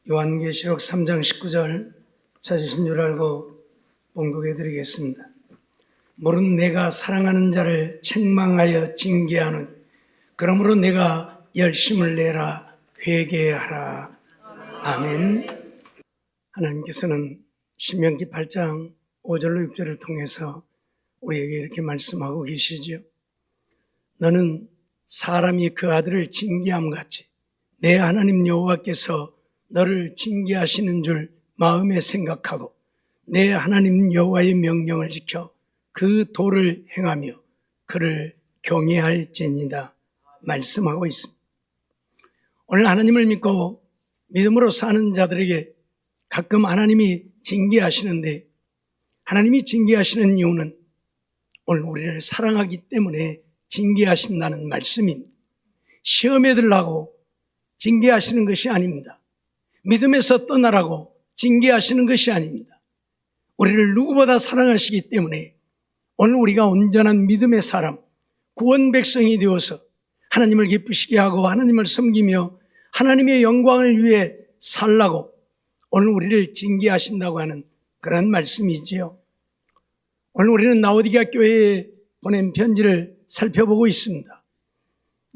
요한계시록 3장 19절 찾으신 줄 알고 봉독해 드리겠습니다. 모르는 내가 사랑하는 자를 책망하여 징계하는 그러므로 내가 열심을 내라 회개하라. 아멘. 하나님께서는 신명기 8장 5절로 6절을 통해서 우리에게 이렇게 말씀하고 계시죠. 너는 사람이 그 아들을 징계함 같이 내 하나님 여호와께서 너를 징계하시는 줄 마음에 생각하고 내 하나님 여호와의 명령을 지켜 그 도를 행하며 그를 경외할지니라 말씀하고 있습니다. 오늘 하나님을 믿고 믿음으로 사는 자들에게 가끔 하나님이 징계하시는데, 하나님이 징계하시는 이유는 오늘 우리를 사랑하기 때문에 징계하신다는 말씀입니다. 시험에 들라고 징계하시는 것이 아닙니다. 믿음에서 떠나라고 징계하시는 것이 아닙니다. 우리를 누구보다 사랑하시기 때문에 오늘 우리가 온전한 믿음의 사람, 구원 백성이 되어서 하나님을 기쁘시게 하고 하나님을 섬기며 하나님의 영광을 위해 살라고 오늘 우리를 징계하신다고 하는 그런 말씀이지요. 오늘 우리는 라오디게아 교회에 보낸 편지를 살펴보고 있습니다.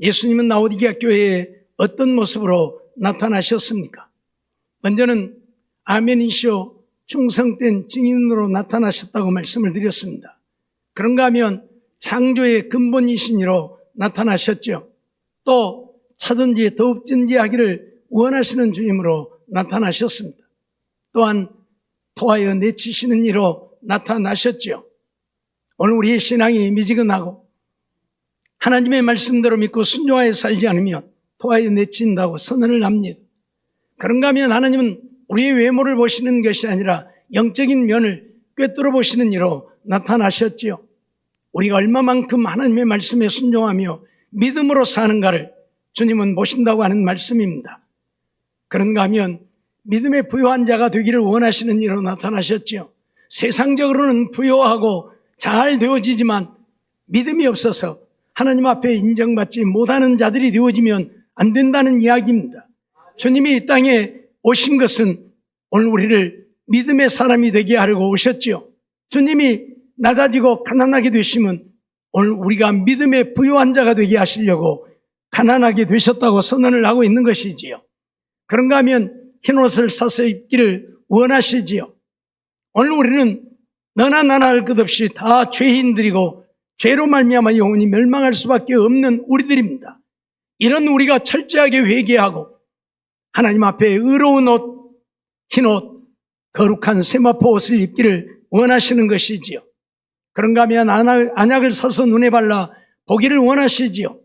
예수님은 라오디게아 교회에 어떤 모습으로 나타나셨습니까? 먼저는 아멘이시오 충성된 증인으로 나타나셨다고 말씀을 드렸습니다. 그런가 하면 창조의 근본이신 이로 나타나셨죠. 또 차든지 더욱진지 하기를 원하시는 주님으로 나타나셨습니다. 또한 토하여 내치시는 이로 나타나셨죠. 오늘 우리의 신앙이 미지근하고 하나님의 말씀대로 믿고 순종하여 살지 않으면 토하여 내친다고 선언을 합니다. 그런가 하면 하나님은 우리의 외모를 보시는 것이 아니라 영적인 면을 꿰뚫어 보시는 이로 나타나셨지요. 우리가 얼마만큼 하나님의 말씀에 순종하며 믿음으로 사는가를 주님은 보신다고 하는 말씀입니다. 그런가 하면 믿음의 부요한 자가 되기를 원하시는 이로 나타나셨지요. 세상적으로는 부요하고 잘 되어지지만 믿음이 없어서 하나님 앞에 인정받지 못하는 자들이 되어지면 안 된다는 이야기입니다. 주님이 이 땅에 오신 것은 오늘 우리를 믿음의 사람이 되게 하려고 오셨지요. 주님이 낮아지고 가난하게 되시면 오늘 우리가 믿음의 부요한 자가 되게 하시려고 가난하게 되셨다고 선언을 하고 있는 것이지요. 그런가 하면 흰옷을 사서 입기를 원하시지요. 오늘 우리는 너나 나나 할 것 없이 다 죄인들이고 죄로 말미암아 영원히 멸망할 수밖에 없는 우리들입니다. 이런 우리가 철저하게 회개하고 하나님 앞에 의로운 옷, 흰옷, 거룩한 세마포 옷을 입기를 원하시는 것이지요. 그런가 하면 안약을 사서 눈에 발라 보기를 원하시지요.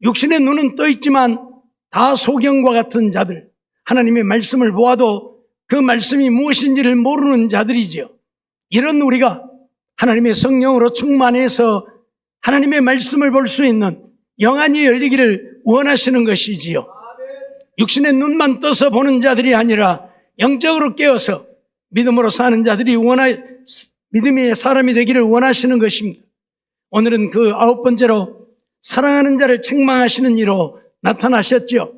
육신의 눈은 떠 있지만 다 소경과 같은 자들, 하나님의 말씀을 보아도 그 말씀이 무엇인지를 모르는 자들이지요. 이런 우리가 하나님의 성령으로 충만해서 하나님의 말씀을 볼 수 있는 영안이 열리기를 원하시는 것이지요. 육신의 눈만 떠서 보는 자들이 아니라 영적으로 깨어서 믿음으로 사는 자들이 믿음의 사람이 되기를 원하시는 것입니다. 오늘은 그 9번째로 사랑하는 자를 책망하시는 이로 나타나셨죠.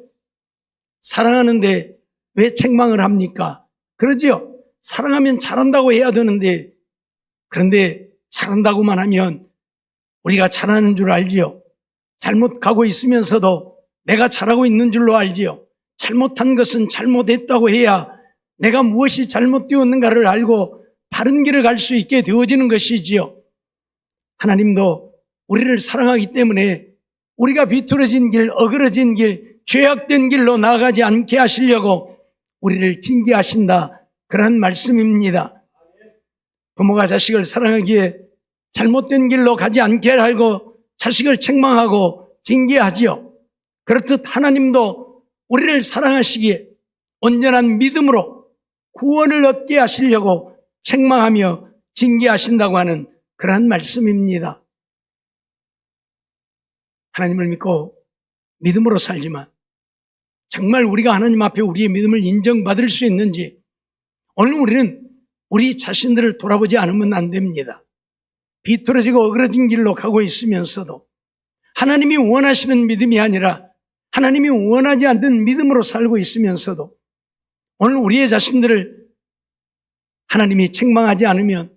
사랑하는데 왜 책망을 합니까? 그러지요. 사랑하면 잘한다고 해야 되는데, 그런데 잘한다고만 하면 우리가 잘하는 줄 알지요. 잘못 가고 있으면서도 내가 잘하고 있는 줄로 알지요. 잘못한 것은 잘못했다고 해야 내가 무엇이 잘못되었는가를 알고 바른 길을 갈 수 있게 되어지는 것이지요. 하나님도 우리를 사랑하기 때문에 우리가 비뚤어진 길, 어그러진 길, 죄악된 길로 나아가지 않게 하시려고 우리를 징계하신다, 그런 말씀입니다. 부모가 자식을 사랑하기에 잘못된 길로 가지 않게 하고 자식을 책망하고 징계하지요. 그렇듯 하나님도 우리를 사랑하시기에 온전한 믿음으로 구원을 얻게 하시려고 책망하며 징계하신다고 하는 그러한 말씀입니다. 하나님을 믿고 믿음으로 살지만 정말 우리가 하나님 앞에 우리의 믿음을 인정받을 수 있는지 오늘 우리는 우리 자신들을 돌아보지 않으면 안 됩니다. 비틀어지고 어그러진 길로 가고 있으면서도 하나님이 원하시는 믿음이 아니라 하나님이 원하지 않는 믿음으로 살고 있으면서도 오늘 우리의 자신들을 하나님이 책망하지 않으면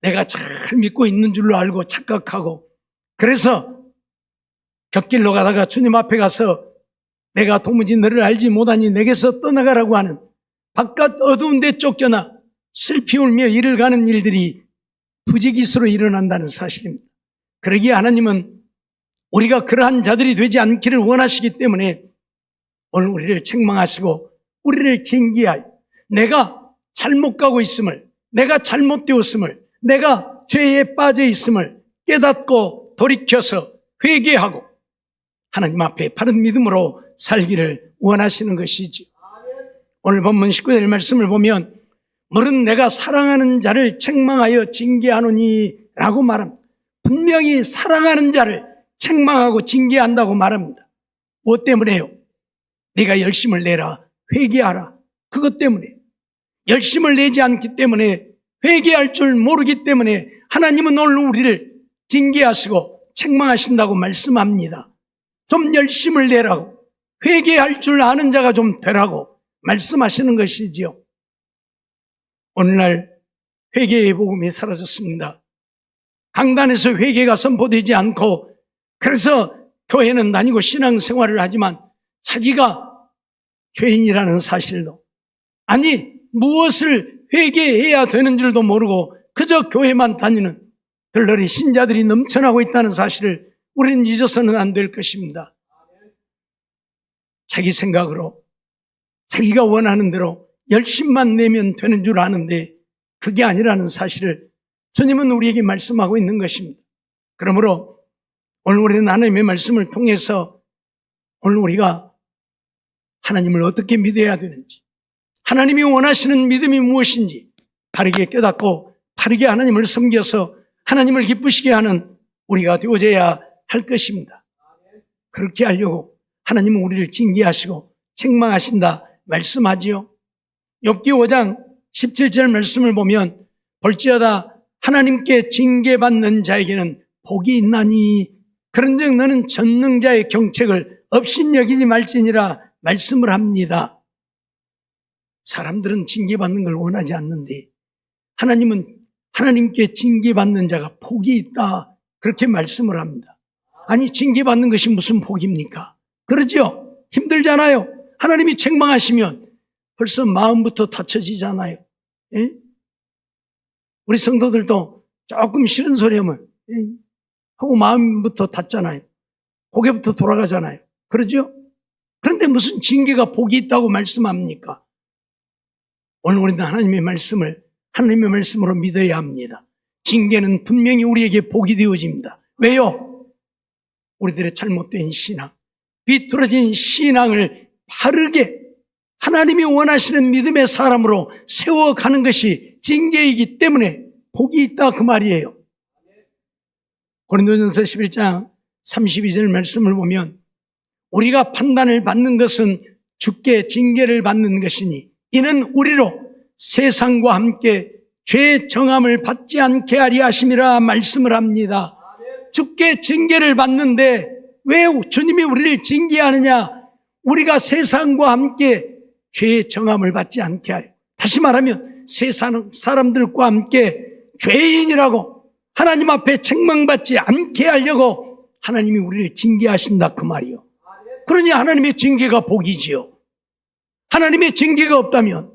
내가 잘 믿고 있는 줄로 알고 착각하고, 그래서 곁길로 가다가 주님 앞에 가서 내가 도무지 너를 알지 못하니 내게서 떠나가라고 하는, 바깥 어두운 데 쫓겨나 슬피 울며 일을 가는 일들이 부지기수로 일어난다는 사실입니다. 그러기에 하나님은 우리가 그러한 자들이 되지 않기를 원하시기 때문에 오늘 우리를 책망하시고 우리를 징계하여 내가 잘못 가고 있음을, 내가 잘못되었음을, 내가 죄에 빠져 있음을 깨닫고 돌이켜서 회개하고 하나님 앞에 바른 믿음으로 살기를 원하시는 것이지. 오늘 본문 19절 말씀을 보면 물은 내가 사랑하는 자를 책망하여 징계하노니 라고 말합니다. 분명히 사랑하는 자를 책망하고 징계한다고 말합니다. 무엇 때문에요? 네가 열심을 내라, 회개하라. 그것 때문에. 열심을 내지 않기 때문에, 회개할 줄 모르기 때문에 하나님은 오늘 우리를 징계하시고 책망하신다고 말씀합니다. 좀 열심을 내라고, 회개할 줄 아는 자가 좀 되라고 말씀하시는 것이지요. 오늘날 회개의 복음이 사라졌습니다. 강단에서 회개가 선포되지 않고, 그래서 교회는 다니고 신앙생활을 하지만 자기가 죄인이라는 사실도, 아니 무엇을 회개해야 되는 줄도 모르고 그저 교회만 다니는 들러리 신자들이 넘쳐나고 있다는 사실을 우리는 잊어서는 안 될 것입니다. 자기 생각으로 자기가 원하는 대로 열심만 내면 되는 줄 아는데 그게 아니라는 사실을 주님은 우리에게 말씀하고 있는 것입니다. 그러므로 오늘 우리는 하나님의 말씀을 통해서 오늘 우리가 하나님을 어떻게 믿어야 되는지, 하나님이 원하시는 믿음이 무엇인지 바르게 깨닫고 바르게 하나님을 섬겨서 하나님을 기쁘시게 하는 우리가 되어져야 할 것입니다. 그렇게 하려고 하나님은 우리를 징계하시고 책망하신다 말씀하지요. 욥기 5장 17절 말씀을 보면 볼지어다 하나님께 징계받는 자에게는 복이 있나니 그런즉 너는 전능자의 경책을 업신여기지 말지니라 말씀을 합니다. 사람들은 징계받는 걸 원하지 않는데 하나님은 하나님께 징계받는 자가 복이 있다 그렇게 말씀을 합니다. 아니 징계받는 것이 무슨 복입니까? 그러죠? 힘들잖아요. 하나님이 책망하시면 벌써 마음부터 다쳐지잖아요. 예? 우리 성도들도 조금 싫은 소리 하면 하고 마음부터 닫잖아요. 고개부터 돌아가잖아요. 그러죠? 그런데 무슨 징계가 복이 있다고 말씀합니까? 오늘 우리는 하나님의 말씀을 하나님의 말씀으로 믿어야 합니다. 징계는 분명히 우리에게 복이 되어집니다. 왜요? 우리들의 잘못된 신앙, 비뚤어진 신앙을 바르게 하나님이 원하시는 믿음의 사람으로 세워가는 것이 징계이기 때문에 복이 있다 그 말이에요. 고린도전서 11장 32절 말씀을 보면 우리가 판단을 받는 것은 주께 징계를 받는 것이니 이는 우리로 세상과 함께 죄 정함을 받지 않게 하리 하심이라 말씀을 합니다. 주께 징계를 받는데 왜 주님이 우리를 징계하느냐? 우리가 세상과 함께 죄의 정함을 받지 않게 하려. 다시 말하면 세상 사람들과 함께 죄인이라고 하나님 앞에 책망받지 않게 하려고 하나님이 우리를 징계하신다 그 말이요. 그러니 하나님의 징계가 복이지요. 하나님의 징계가 없다면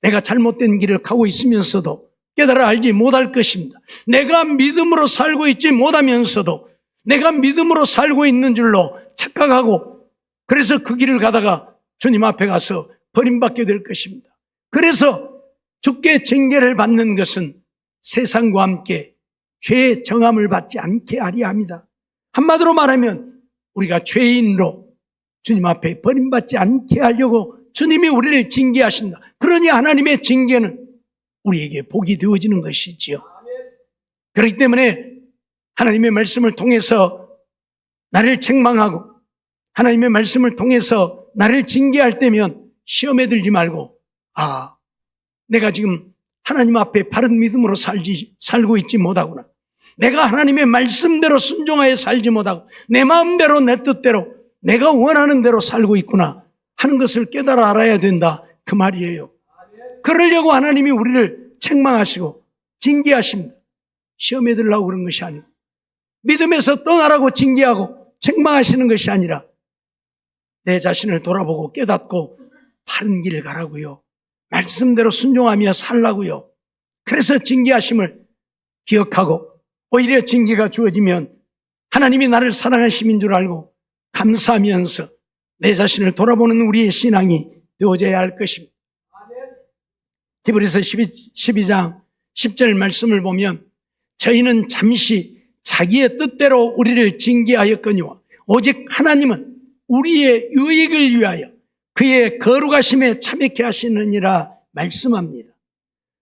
내가 잘못된 길을 가고 있으면서도 깨달아 알지 못할 것입니다. 내가 믿음으로 살고 있지 못하면서도 내가 믿음으로 살고 있는 줄로 착각하고 그래서 그 길을 가다가 주님 앞에 가서 버림받게 될 것입니다. 그래서 주께 징계를 받는 것은 세상과 함께 죄의 정함을 받지 않게 하려 합니다. 한마디로 말하면 우리가 죄인으로 주님 앞에 버림받지 않게 하려고 주님이 우리를 징계하신다. 그러니 하나님의 징계는 우리에게 복이 되어지는 것이지요. 그렇기 때문에 하나님의 말씀을 통해서 나를 책망하고 하나님의 말씀을 통해서 나를 징계할 때면 시험에 들지 말고 내가 지금 하나님 앞에 바른 믿음으로 살고 있지 못하구나. 내가 하나님의 말씀대로 순종하여 살지 못하고 내 마음대로 내 뜻대로 내가 원하는 대로 살고 있구나 하는 것을 깨달아 알아야 된다. 그 말이에요. 그러려고 하나님이 우리를 책망하시고 징계하십니다. 시험에 들라고 그런 것이 아니고, 믿음에서 떠나라고 징계하고 책망하시는 것이 아니라 내 자신을 돌아보고 깨닫고 바른 길을 가라고요. 말씀대로 순종하며 살라고요. 그래서 징계하심을 기억하고, 오히려 징계가 주어지면 하나님이 나를 사랑하심인 줄 알고 감사하면서 내 자신을 돌아보는 우리의 신앙이 되어져야 할 것입니다. 히브리서 12장 10절 말씀을 보면, 저희는 잠시 자기의 뜻대로 우리를 징계하였거니와 오직 하나님은 우리의 유익을 위하여 그의 거룩하심에 참여케 하시느니라 말씀합니다.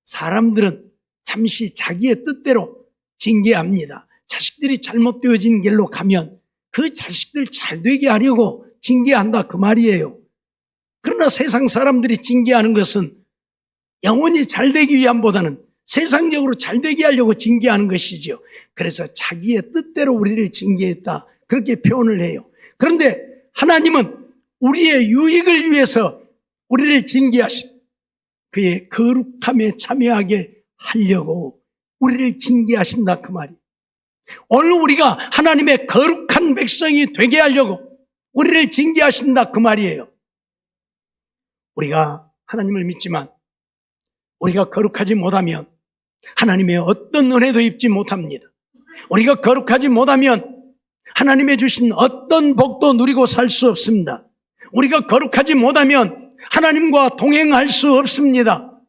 사람들은 잠시 자기의 뜻대로 징계합니다. 자식들이 잘못되어진 길로 가면 그 자식들 잘되게 하려고 징계한다, 그 말이에요. 그러나 세상 사람들이 징계하는 것은 영혼이 잘되기 위함보다는 세상적으로 잘되게 하려고 징계하는 것이지요. 그래서 자기의 뜻대로 우리를 징계했다, 그렇게 표현을 해요. 그런데 하나님은 우리의 유익을 위해서 우리를 징계하신, 그의 거룩함에 참여하게 하려고 우리를 징계하신다, 그 말이. 오늘 우리가 하나님의 거룩한 백성이 되게 하려고 우리를 징계하신다, 그 말이에요. 우리가 하나님을 믿지만 우리가 거룩하지 못하면 하나님의 어떤 은혜도 입지 못합니다. 우리가 거룩하지 못하면 하나님의 주신 어떤 복도 누리고 살 수 없습니다. 우리가 거룩하지 못하면 하나님과 동행할 수 없습니다.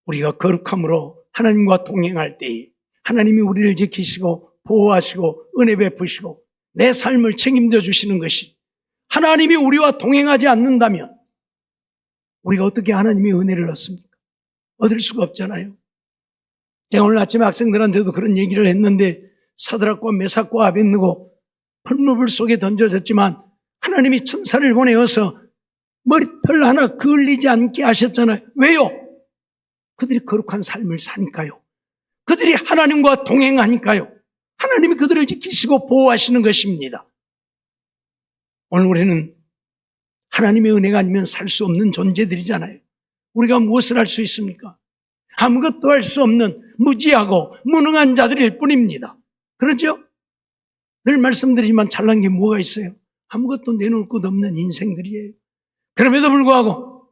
우리가 거룩함으로 하나님과 동행할 때에 하나님이 우리를 지키시고 보호하시고 은혜 베푸시고 내 삶을 책임져 주시는 것이, 하나님이 우리와 동행하지 않는다면 우리가 어떻게 하나님의 은혜를 얻습니까? 얻을 수가 없잖아요. 제가 오늘 아침에 학생들한테도 그런 얘기를 했는데, 사드락과 메삭과 아벳느고 풀무불 속에 던져졌지만 하나님이 천사를 보내어서 머리털 하나 그을리지 않게 하셨잖아요. 왜요? 그들이 거룩한 삶을 사니까요. 그들이 하나님과 동행하니까요. 하나님이 그들을 지키시고 보호하시는 것입니다. 오늘 우리는 하나님의 은혜가 아니면 살 수 없는 존재들이잖아요. 우리가 무엇을 할 수 있습니까? 아무것도 할 수 없는 무지하고 무능한 자들일 뿐입니다. 그렇죠? 늘 말씀드리지만 잘난 게 뭐가 있어요? 아무것도 내놓을 것 없는 인생들이에요. 그럼에도 불구하고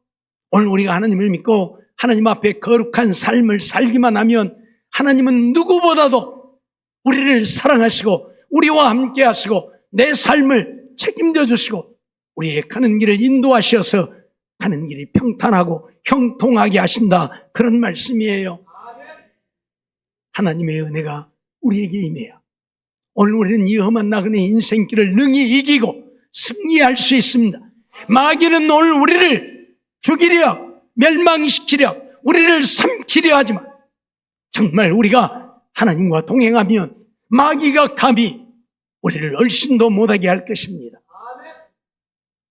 오늘 우리가 하나님을 믿고 하나님 앞에 거룩한 삶을 살기만 하면 하나님은 누구보다도 우리를 사랑하시고 우리와 함께 하시고 내 삶을 책임져 주시고 우리의 가는 길을 인도하셔서 가는 길이 평탄하고 형통하게 하신다, 그런 말씀이에요. 하나님의 은혜가 우리에게 임해야 오늘 우리는 이 험한 나그네 인생길을 능히 이기고 승리할 수 있습니다. 마귀는 오늘 우리를 죽이려, 멸망시키려, 우리를 삼키려 하지만 정말 우리가 하나님과 동행하면 마귀가 감히 우리를 얼씬도 못하게 할 것입니다.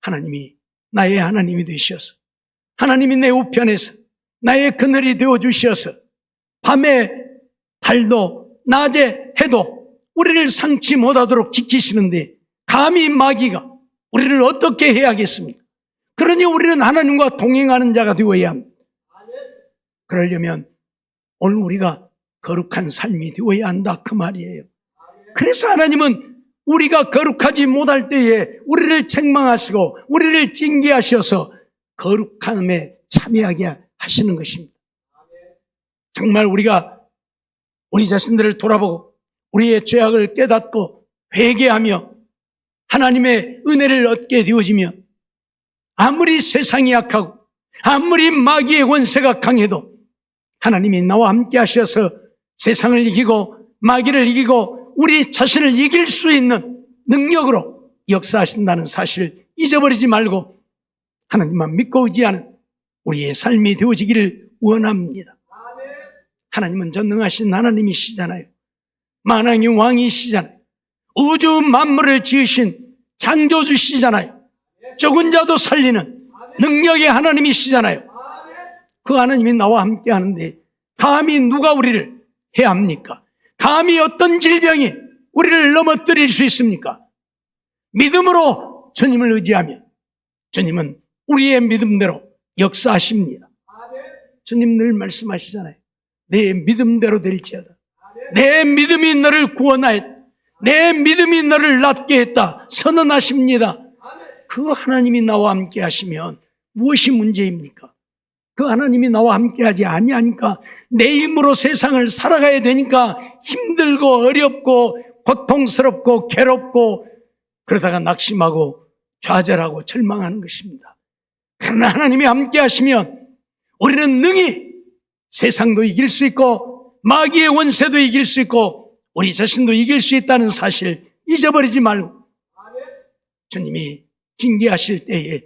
하나님이 나의 하나님이 되셔서, 하나님이 내 우편에서 나의 그늘이 되어주셔서 밤에 달도 낮에 해도 우리를 상치 못하도록 지키시는데 감히 마귀가 우리를 어떻게 해야겠습니까? 그러니 우리는 하나님과 동행하는 자가 되어야 합니다. 그러려면 오늘 우리가 거룩한 삶이 되어야 한다, 그 말이에요. 그래서 하나님은 우리가 거룩하지 못할 때에 우리를 책망하시고 우리를 징계하셔서 거룩함에 참여하게 하시는 것입니다. 정말 우리가 우리 자신들을 돌아보고 우리의 죄악을 깨닫고 회개하며 하나님의 은혜를 얻게 되어지면 아무리 세상이 약하고 아무리 마귀의 권세가 강해도 하나님이 나와 함께 하셔서 세상을 이기고 마귀를 이기고 우리 자신을 이길 수 있는 능력으로 역사하신다는 사실을 잊어버리지 말고 하나님만 믿고 의지하는 우리의 삶이 되어지기를 원합니다. 하나님은 전능하신 하나님이시잖아요. 만왕의 왕이시잖아요. 우주 만물을 지으신 창조주시잖아요. 적은 자도 살리는 능력의 하나님이시잖아요. 그 하나님이 나와 함께 하는데 감히 누가 우리를 해야 합니까? 감히 어떤 질병이 우리를 넘어뜨릴 수 있습니까? 믿음으로 주님을 의지하면 주님은 우리의 믿음대로 역사하십니다. 주님 늘 말씀하시잖아요. 내 믿음대로 될지어다. 내 믿음이 너를 구원하였다. 내 믿음이 너를 낫게 했다. 선언하십니다. 그 하나님이 나와 함께 하시면 무엇이 문제입니까? 그 하나님이 나와 함께 하지 아니하니까 내 힘으로 세상을 살아가야 되니까 힘들고 어렵고 고통스럽고 괴롭고 그러다가 낙심하고 좌절하고 절망하는 것입니다. 그러나 하나님이 함께 하시면 우리는 능히 세상도 이길 수 있고 마귀의 원세도 이길 수 있고 우리 자신도 이길 수 있다는 사실 잊어버리지 말고 주님이 징계하실 때에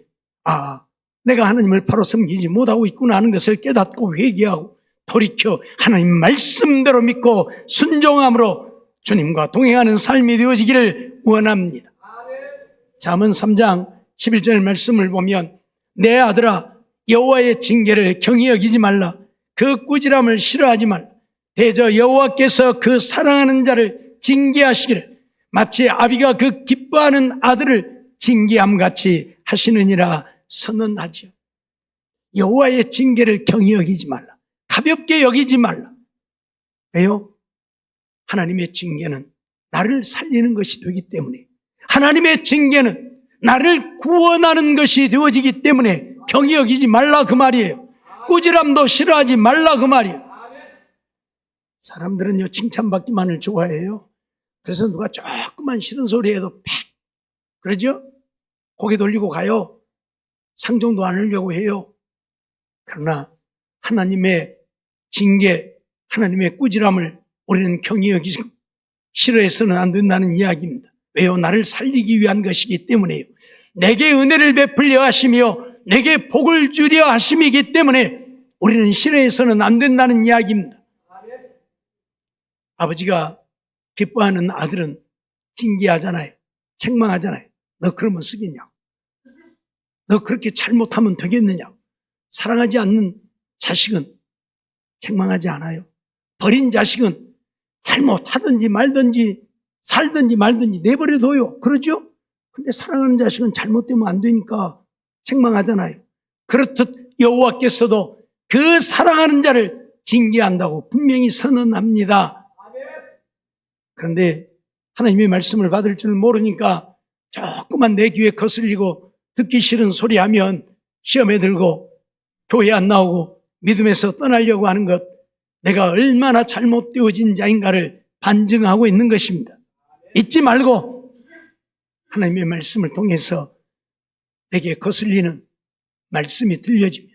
내가 하나님을 바로 섬기지 못하고 있구나 하는 것을 깨닫고 회개하고 돌이켜 하나님 말씀대로 믿고 순종함으로 주님과 동행하는 삶이 되어지기를 원합니다. 잠언 3장 11절 말씀을 보면 내 아들아 여호와의 징계를 경히 여기지 말라. 그 꾸지람을 싫어하지 말라. 대저 여호와께서 그 사랑하는 자를 징계하시기를 마치 아비가 그 기뻐하는 아들을 징계함같이 하시느니라 선언하지요. 여호와의 징계를 경히 여기지 말라. 가볍게 여기지 말라. 왜요? 하나님의 징계는 나를 살리는 것이 되기 때문에, 하나님의 징계는 나를 구원하는 것이 되어지기 때문에 경히 여기지 말라 그 말이에요. 꾸지람도 싫어하지 말라 그 말이에요. 사람들은요 칭찬받기만을 좋아해요. 그래서 누가 조금만 싫은 소리 해도 팍 그러죠? 고개 돌리고 가요. 상종도 안 하려고 해요. 그러나 하나님의 징계, 하나님의 꾸지람을 우리는 경히 여기지 싫어해서는 안 된다는 이야기입니다. 왜요? 나를 살리기 위한 것이기 때문에요. 내게 은혜를 베풀려 하시며 내게 복을 주려 하심이기 때문에 우리는 싫어해서는 안 된다는 이야기입니다. 아버지가 기뻐하는 아들은 징계하잖아요. 책망하잖아요. 너 그러면 쓰겠냐고. 너 그렇게 잘못하면 되겠느냐고. 사랑하지 않는 자식은 책망하지 않아요. 버린 자식은 잘못하든지 말든지 살든지 말든지 내버려둬요. 그러죠? 근데 사랑하는 자식은 잘못되면 안 되니까 책망하잖아요. 그렇듯 여호와께서도 그 사랑하는 자를 징계한다고 분명히 선언합니다. 그런데 하나님의 말씀을 받을 줄 모르니까 조금만 내 귀에 거슬리고 듣기 싫은 소리 하면 시험에 들고 교회 안 나오고 믿음에서 떠나려고 하는 것, 내가 얼마나 잘못되어진 자인가를 반증하고 있는 것입니다. 잊지 말고 하나님의 말씀을 통해서 내게 거슬리는 말씀이 들려지면,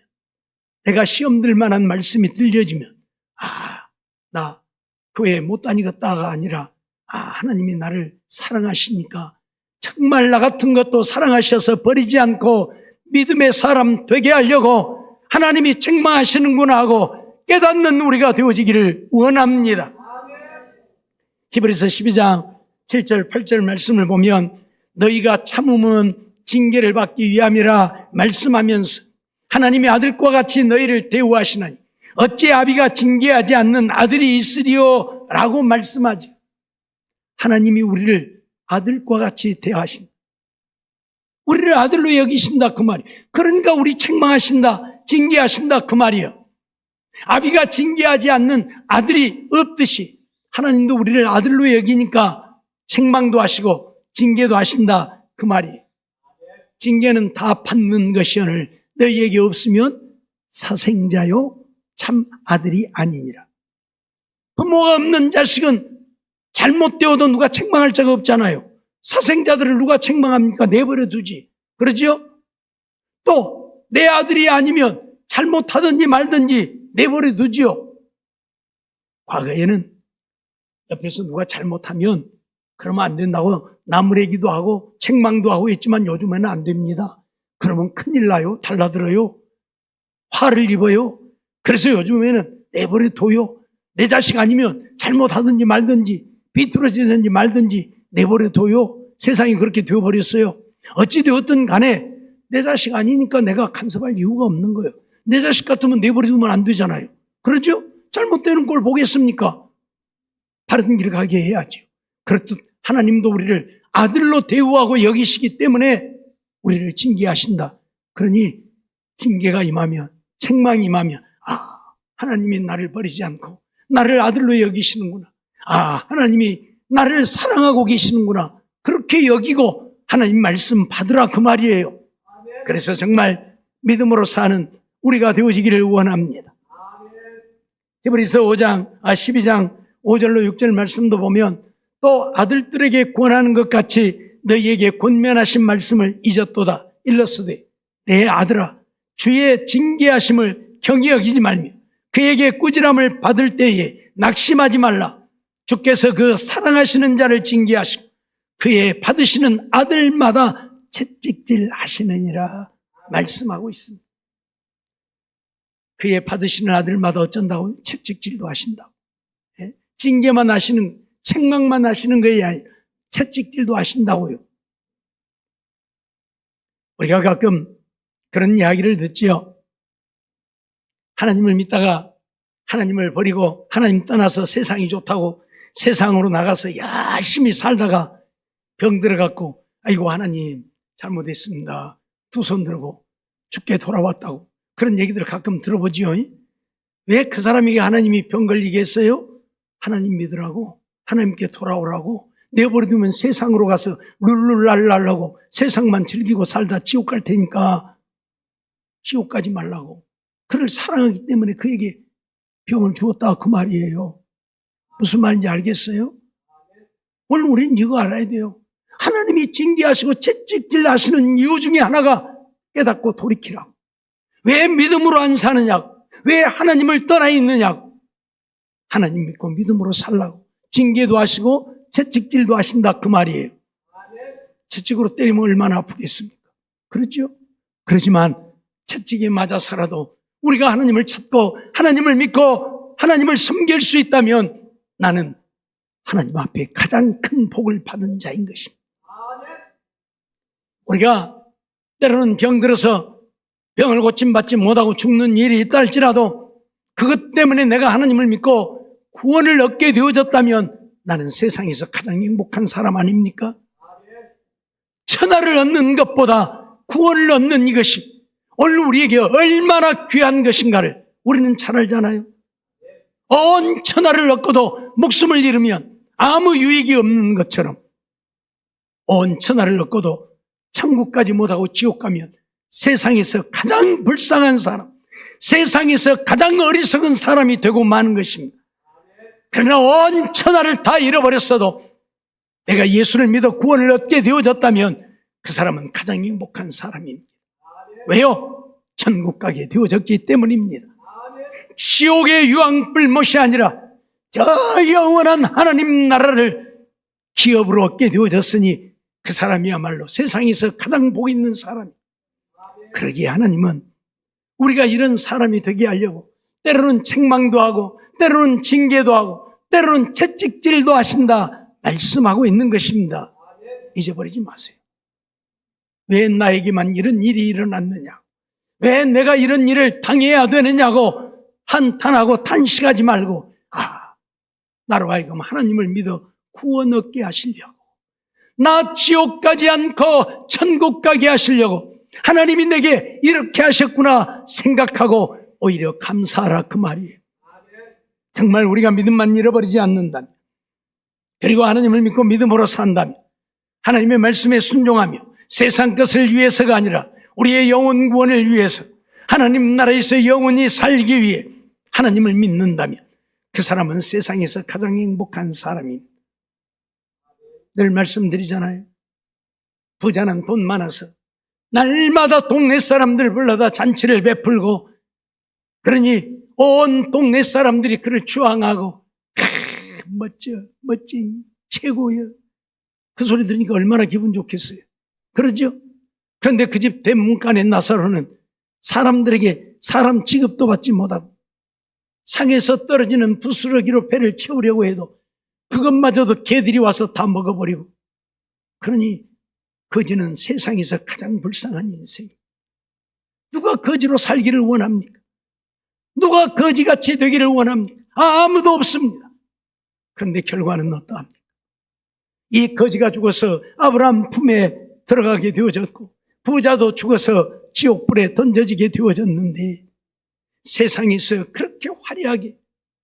내가 시험 들 만한 말씀이 들려지면 나 교회 못 다니겠다가 아니라 하나님이 나를 사랑하시니까 정말 나 같은 것도 사랑하셔서 버리지 않고 믿음의 사람 되게 하려고 하나님이 책망하시는구나 하고 깨닫는 우리가 되어지기를 원합니다. 히브리서 12장 7절 8절 말씀을 보면 너희가 참음은 징계를 받기 위함이라 말씀하면서 하나님의 아들과 같이 너희를 대우하시나니 어찌 아비가 징계하지 않는 아들이 있으리요 라고 말씀하죠. 하나님이 우리를 아들과 같이 대하신다. 우리를 아들로 여기신다 그 말이에요. 그러니까 우리 책망하신다, 징계하신다 그 말이에요. 아비가 징계하지 않는 아들이 없듯이 하나님도 우리를 아들로 여기니까 책망도 하시고 징계도 하신다 그 말이에요. 징계는 다 받는 것이오늘 너희에게 없으면 사생자요 참 아들이 아니니라. 부모가 없는 자식은 잘못되어도 누가 책망할 자가 없잖아요. 사생자들을 누가 책망합니까? 내버려 두지. 그러죠? 또 내 아들이 아니면 잘못하든지 말든지 내버려 두지요. 과거에는 옆에서 누가 잘못하면 그러면 안 된다고 나무래기도 하고 책망도 하고 했지만 요즘에는 안 됩니다. 그러면 큰일 나요. 달라들어요. 화를 입어요. 그래서 요즘에는 내버려 둬요. 내 자식 아니면 잘못하든지 말든지 비뚤어지든지 말든지 내버려 둬요. 세상이 그렇게 되어버렸어요. 어찌되었든 간에 내 자식 아니니까 내가 간섭할 이유가 없는 거예요. 내 자식 같으면 내버려 두면 안 되잖아요. 그렇죠? 잘못되는 걸 보겠습니까? 바른 길 가게 해야죠. 그렇듯 하나님도 우리를 아들로 대우하고 여기시기 때문에 우리를 징계하신다. 그러니 징계가 임하면, 책망이 임하면, 하나님이 나를 버리지 않고 나를 아들로 여기시는구나. 하나님이 나를 사랑하고 계시는구나. 그렇게 여기고 하나님 말씀 받으라 그 말이에요. 그래서 정말 믿음으로 사는 우리가 되어지기를 원합니다. 히브리서 12장 5절로 6절 말씀도 보면 또 아들들에게 권하는 것 같이 너희에게 권면하신 말씀을 잊었도다. 일렀으되 내 아들아 주의 징계하심을 경히 여기지 말며 그에게 꾸지람을 받을 때에 낙심하지 말라. 주께서 그 사랑하시는 자를 징계하시고 그의 받으시는 아들마다 채찍질 하시느니라 말씀하고 있습니다. 그의 받으시는 아들마다 어쩐다고요? 채찍질도 하신다고. 징계만 하시는, 책망만 하시는 것이 아니라 채찍질도 하신다고요. 우리가 가끔 그런 이야기를 듣지요. 하나님을 믿다가 하나님을 버리고 하나님 떠나서 세상이 좋다고 세상으로 나가서 열심히 살다가 병 들어갔고 아이고 하나님 잘못했습니다. 두 손 들고 죽게 돌아왔다고 그런 얘기들을 가끔 들어보지요. 왜 그 사람에게 하나님이 병 걸리게 했어요? 하나님 믿으라고, 하나님께 돌아오라고, 내버려두면 세상으로 가서 룰루랄랄라고 세상만 즐기고 살다 지옥 갈 테니까 지옥 가지 말라고. 그를 사랑하기 때문에 그에게 병을 주었다 그 말이에요. 무슨 말인지 알겠어요? 오늘 우리는 이거 알아야 돼요. 하나님이 징계하시고 채찍질 하시는 이유 중에 하나가 깨닫고 돌이키라고. 왜 믿음으로 안 사느냐고. 왜 하나님을 떠나 있느냐고. 하나님 믿고 믿음으로 살라고. 징계도 하시고 채찍질도 하신다 그 말이에요. 채찍으로 때리면 얼마나 아프겠습니까? 그렇죠? 그렇지만 채찍에 맞아 살아도 우리가 하나님을 찾고 하나님을 믿고 하나님을 섬길 수 있다면 나는 하나님 앞에 가장 큰 복을 받은 자인 것입니다. 우리가 때로는 병들어서 병을 고침받지 못하고 죽는 일이 있다 할지라도 그것 때문에 내가 하나님을 믿고 구원을 얻게 되어졌다면 나는 세상에서 가장 행복한 사람 아닙니까? 천하를 얻는 것보다 구원을 얻는 이것이 오늘 우리에게 얼마나 귀한 것인가를 우리는 잘 알잖아요. 온 천하를 얻고도 목숨을 잃으면 아무 유익이 없는 것처럼 온 천하를 얻고도 천국까지 못하고 지옥 가면 세상에서 가장 불쌍한 사람, 세상에서 가장 어리석은 사람이 되고 마는 것입니다. 그러나 온 천하를 다 잃어버렸어도 내가 예수를 믿어 구원을 얻게 되어졌다면 그 사람은 가장 행복한 사람입니다. 왜요? 천국 가게 되어졌기 때문입니다. 지옥의 유황불못이 아니라 저 영원한 하나님 나라를 기업으로 얻게 되어졌으니 그 사람이야말로 세상에서 가장 복 있는 사람입니다. 그러기에 하나님은 우리가 이런 사람이 되게 하려고 때로는 책망도 하고 때로는 징계도 하고 때로는 채찍질도 하신다 말씀하고 있는 것입니다. 잊어버리지 마세요. 왜 나에게만 이런 일이 일어났느냐, 왜 내가 이런 일을 당해야 되느냐고 한탄하고 탄식하지 말고 나로 하여금 하나님을 믿어 구원 얻게 하시려고, 나 지옥 가지 않고 천국 가게 하시려고 하나님이 내게 이렇게 하셨구나 생각하고 오히려 감사하라 그 말이에요. 정말 우리가 믿음만 잃어버리지 않는다면, 그리고 하나님을 믿고 믿음으로 산다면, 하나님의 말씀에 순종하며 세상 것을 위해서가 아니라 우리의 영혼 구원을 위해서 하나님 나라에서 영원히 살기 위해 하나님을 믿는다면 그 사람은 세상에서 가장 행복한 사람입니다. 늘 말씀드리잖아요. 부자는 돈 많아서 날마다 동네 사람들 불러다 잔치를 베풀고, 그러니 온 동네 사람들이 그를 추앙하고 멋진 최고야. 그 소리 들으니까 얼마나 기분 좋겠어요. 그러죠? 그런데 그 집 대문간의 나사로는 사람들에게 사람 취급도 받지 못하고 상에서 떨어지는 부스러기로 배를 채우려고 해도 그것마저도 개들이 와서 다 먹어버리고, 그러니 거지는 세상에서 가장 불쌍한 인생. 누가 거지로 살기를 원합니까? 누가 거지같이 되기를 원합니까? 아무도 없습니다. 그런데 결과는 어떠합니까? 이 거지가 죽어서 아브라함 품에 들어가게 되어졌고, 부자도 죽어서 지옥불에 던져지게 되어졌는데, 세상에서 그렇게 화려하게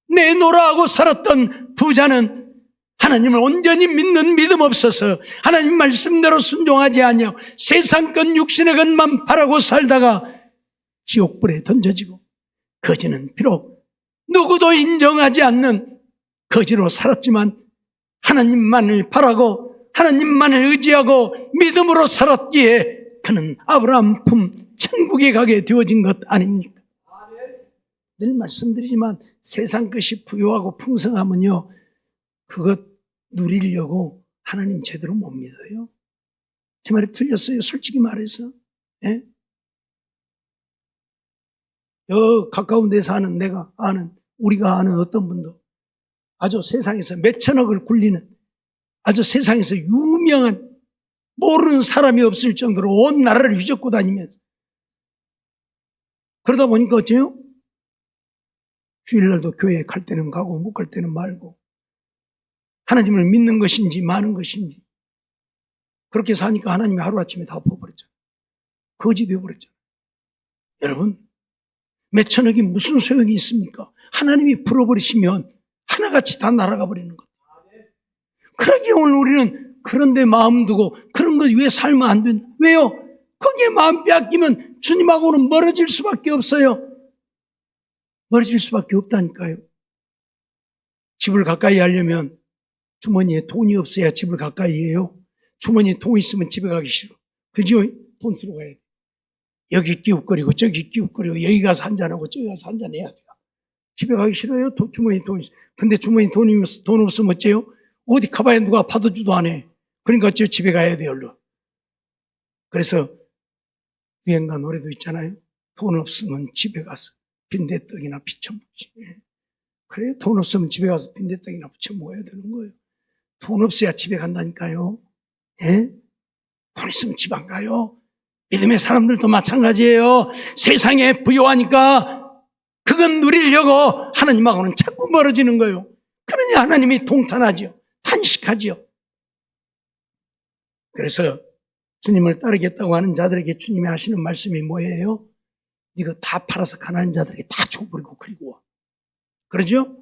내노라 하고 살았던 부자는 하나님을 온전히 믿는 믿음 없어서 하나님 말씀대로 순종하지 아니하고 세상 것 육신의 것만 바라고 살다가 지옥불에 던져지고, 거지는 비록 누구도 인정하지 않는 거지로 살았지만 하나님만을 바라고 하나님만을 의지하고 믿음으로 살았기에 그는 아브라함 품 천국에 가게 되어진 것 아닙니까? 늘 말씀드리지만 세상 것이 부유하고 풍성하면요, 그것 누리려고 하나님 제대로 못 믿어요. 제 말이 틀렸어요, 솔직히 말해서. 예? 가까운 데서 아는, 내가 아는, 우리가 아는 어떤 분도 아주 세상에서 몇천억을 굴리는 아주 세상에서 유명한, 모르는 사람이 없을 정도로 온 나라를 휘젓고 다니면서, 그러다 보니까 어째요? 주일날도 교회에 갈 때는 가고 못 갈 때는 말고, 하나님을 믿는 것인지 마는 것인지 그렇게 사니까 하나님이 하루아침에 다 엎어버렸잖아요. 거지 되어버렸잖아요. 여러분, 몇천억이 무슨 소용이 있습니까? 하나님이 풀어버리시면 하나같이 다 날아가 버리는 거예요. 그러기에 오늘 우리는 그런데 마음 두고 그런 것 왜 살면 안 된다? 왜요? 거기에 마음 빼앗기면 주님하고는 멀어질 수밖에 없어요. 멀어질 수밖에 없다니까요. 집을 가까이 하려면 주머니에 돈이 없어야 집을 가까이 해요. 주머니에 돈 있으면 집에 가기 싫어. 그죠? 돈 쓰러 가야 돼. 여기 끼웃거리고 저기 끼웃거리고 여기 가서 한잔하고 저기 가서 한잔해야 돼요. 집에 가기 싫어요. 주머니에 돈 있어. 근데 주머니에 돈 없으면 어째요? 어디 가봐야 누가 받아주도 안 해. 그러니까 어째요? 집에 가야 돼요, 얼른. 그래서 유행가 노래도 있잖아요. 돈 없으면 집에 가서 빈대떡이나 비춰 먹지. 그래요? 돈 없으면 집에 가서 빈대떡이나 부쳐 먹어야 되는 거예요. 돈 없어야 집에 간다니까요. 예? 돈 있으면 집 안 가요. 믿음의 사람들도 마찬가지예요. 세상에 부유하니까 그건 누리려고 하나님하고는 자꾸 멀어지는 거예요. 그러니 하나님이 동탄하지요. 탄식하지요. 그래서 주님을 따르겠다고 하는 자들에게 주님이 하시는 말씀이 뭐예요? 네가 다 팔아서 가난한 자들에게 다 줘버리고 그리고 와. 그러죠?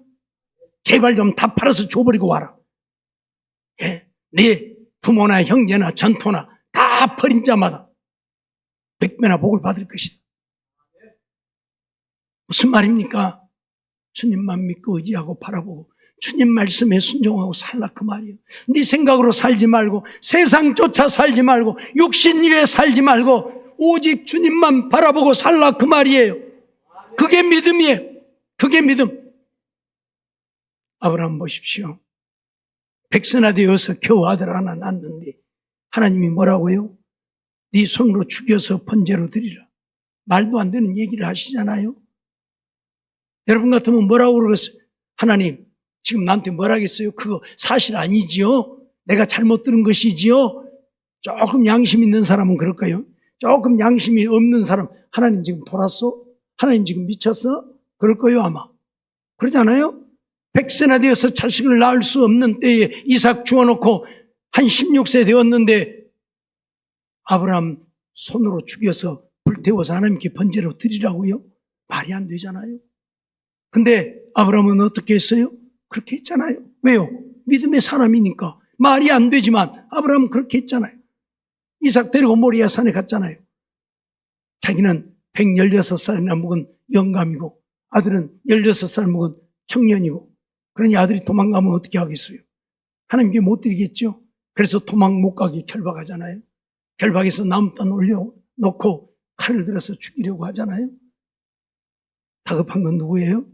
제발 좀 다 팔아서 줘버리고 와라. 예, 네 부모나 형제나 전토나 다 버린 자마다 100배나 복을 받을 것이다. 무슨 말입니까? 주님만 믿고 의지하고 바라보고 주님 말씀에 순종하고 살라 그 말이에요. 네 생각으로 살지 말고 세상 쫓아 살지 말고 육신 위에 살지 말고 오직 주님만 바라보고 살라 그 말이에요. 그게 믿음이에요. 그게 믿음. 아브라함 보십시오. 백세나 되어서 겨우 아들 하나 낳았는데 하나님이 뭐라고요? 네 손으로 죽여서 번제로 드리라. 말도 안 되는 얘기를 하시잖아요. 여러분 같으면 뭐라고 그러겠어요? 하나님 지금 나한테 뭐라 하겠어요? 그거 사실 아니지요? 내가 잘못 들은 것이지요? 조금 양심 있는 사람은 그럴까요? 조금 양심이 없는 사람, 하나님 지금 돌았어? 하나님 지금 미쳤어? 그럴 거예요 아마. 그러지 않아요? 백세나 되어서 자식을 낳을 수 없는 때에 이삭 주워놓고 한 16세 되었는데 아브라함 손으로 죽여서 불태워서 하나님께 번제로 드리라고요? 말이 안 되잖아요. 근데 아브라함은 어떻게 했어요? 그렇게 했잖아요. 왜요? 믿음의 사람이니까. 말이 안 되지만 아브라함은 그렇게 했잖아요. 이삭 데리고 모리아 산에 갔잖아요. 자기는 116살이나 먹은 영감이고 아들은 16살 먹은 청년이고, 그러니 아들이 도망가면 어떻게 하겠어요? 하나님께 못 드리겠죠. 그래서 도망 못 가게 결박하잖아요. 결박해서 나무단 올려놓고 칼을 들어서 죽이려고 하잖아요. 다급한 건 누구예요?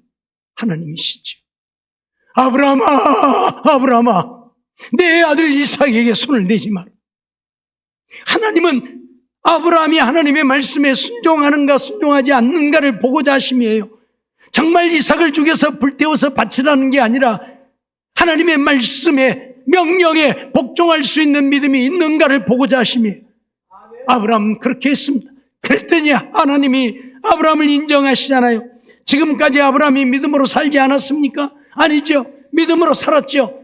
하나님이시죠. 아브라함아, 내 아들 이삭에게 손을 내지 마라. 하나님은 아브라함이 하나님의 말씀에 순종하는가 순종하지 않는가를 보고자 하심이에요. 정말 이삭을 죽여서 불태워서 바치라는 게 아니라 하나님의 말씀에 명령에 복종할 수 있는 믿음이 있는가를 보고자 하심이에요. 아브라함은 그렇게 했습니다. 그랬더니 하나님이 아브라함을 인정하시잖아요. 지금까지 아브라함이 믿음으로 살지 않았습니까? 아니죠. 믿음으로 살았죠.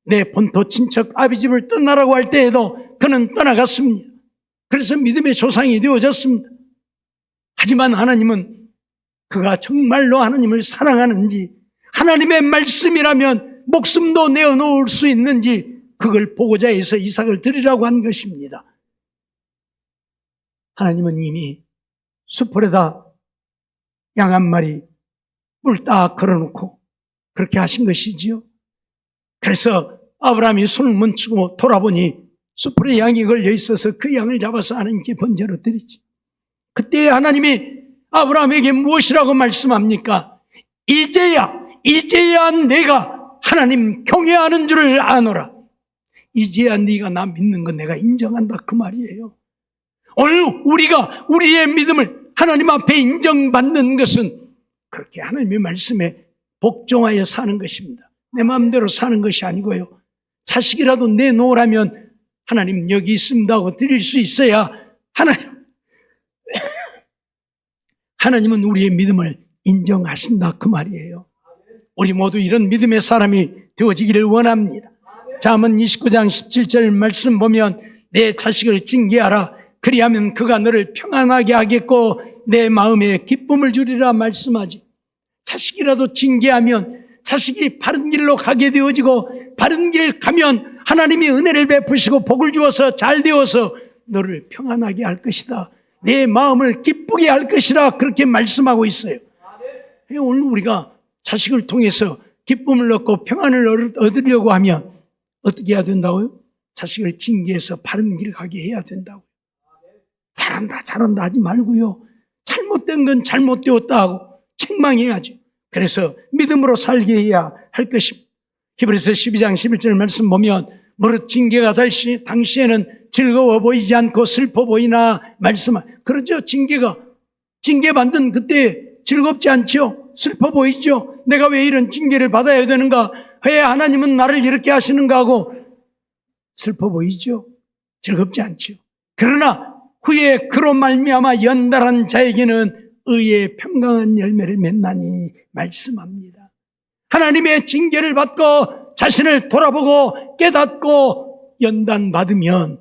내 본토 친척 아비 집을 떠나라고 할 때에도 그는 떠나갔습니다. 그래서 믿음의 조상이 되어졌습니다. 하지만 하나님은 그가 정말로 하나님을 사랑하는지, 하나님의 말씀이라면 목숨도 내어놓을 수 있는지 그걸 보고자 해서 이삭을 드리라고 한 것입니다. 하나님은 이미 수풀에다 양 한 마리 물 딱 걸어놓고 그렇게 하신 것이지요. 그래서 아브라함이 손을 멈추고 돌아보니 수풀에 양이 걸려 있어서 그 양을 잡아서 하나님께 번제로 드리지. 그때 하나님이 아브라함에게 무엇이라고 말씀합니까? 이제야 내가 하나님 경외하는 줄을 아노라. 이제야 네가 나 믿는 건 내가 인정한다, 그 말이에요. 오늘 우리가 우리의 믿음을 하나님 앞에 인정받는 것은 그렇게 하나님의 말씀에 복종하여 사는 것입니다. 내 마음대로 사는 것이 아니고요. 자식이라도 내놓으라면 하나님 여기 있습니다 하고 드릴 수 있어야 하나님은 우리의 믿음을 인정하신다, 그 말이에요. 우리 모두 이런 믿음의 사람이 되어지기를 원합니다. 잠언 29장 17절 말씀 보면 내 자식을 징계하라. 그리하면 그가 너를 평안하게 하겠고 내 마음에 기쁨을 주리라 말씀하지. 자식이라도 징계하면 자식이 바른 길로 가게 되어지고 바른 길 가면 하나님이 은혜를 베푸시고 복을 주어서 잘 되어서 너를 평안하게 할 것이다. 내 마음을 기쁘게 할 것이라 그렇게 말씀하고 있어요. 오늘 우리가 자식을 통해서 기쁨을 얻고 평안을 얻으려고 하면 어떻게 해야 된다고요? 자식을 징계해서 바른 길 가게 해야 된다고요. 잘한다 하지 말고요. 잘못된 건 잘못되었다 하고 책망해야지. 그래서 믿음으로 살게 해야 할 것입니다. 히브리서 12장 11절 말씀 보면 무릇 징계가 당시에는 즐거워 보이지 않고 슬퍼 보이나 그러죠. 징계받는 그때 즐겁지 않죠. 슬퍼 보이죠. 내가 왜 이런 징계를 받아야 되는가, 왜 하나님은 나를 이렇게 하시는가 하고 슬퍼 보이죠. 즐겁지 않죠. 그러나 후에 그로 말미암아 연달한 자에게는 의의 평강한 열매를 맺나니 말씀합니다. 하나님의 징계를 받고 자신을 돌아보고 깨닫고 연단받으면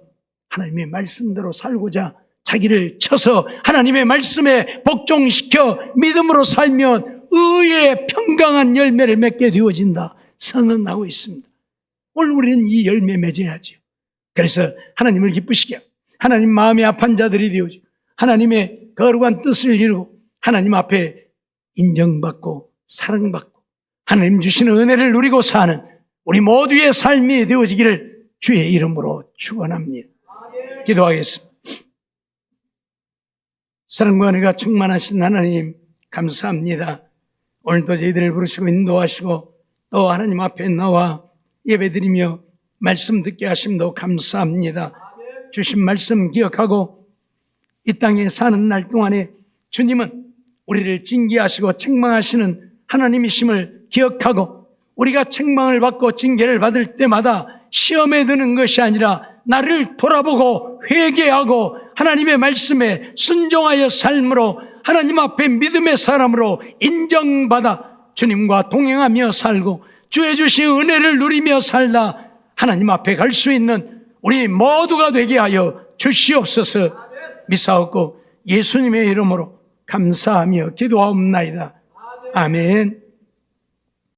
하나님의 말씀대로 살고자 자기를 쳐서 하나님의 말씀에 복종시켜 믿음으로 살면 의의 평강한 열매를 맺게 되어진다 선언하고 있습니다. 오늘 우리는 이 열매 맺어야죠. 그래서 하나님을 기쁘시게 하고 하나님 마음이 아픈 자들이 되어지고 하나님의 거룩한 뜻을 이루고 하나님 앞에 인정받고 사랑받고 하나님 주시는 은혜를 누리고 사는 우리 모두의 삶이 되어지기를 주의 이름으로 축원합니다. 기도하겠습니다. 사랑과 은혜가 충만하신 하나님 감사합니다. 오늘도 저희들을 부르시고 인도하시고 또 하나님 앞에 나와 예배드리며 말씀 듣게 하심도 감사합니다. 주신 말씀 기억하고 이 땅에 사는 날 동안에 주님은 우리를 징계하시고 책망하시는 하나님이심을 기억하고 우리가 책망을 받고 징계를 받을 때마다 시험에 드는 것이 아니라 나를 돌아보고 회개하고 하나님의 말씀에 순종하여 삶으로 하나님 앞에 믿음의 사람으로 인정받아 주님과 동행하며 살고 주의 주신 은혜를 누리며 살다 하나님 앞에 갈 수 있는 우리 모두가 되게 하여 주시옵소서. 미사옵고 예수님의 이름으로 감사하며 기도하옵나이다. 아멘.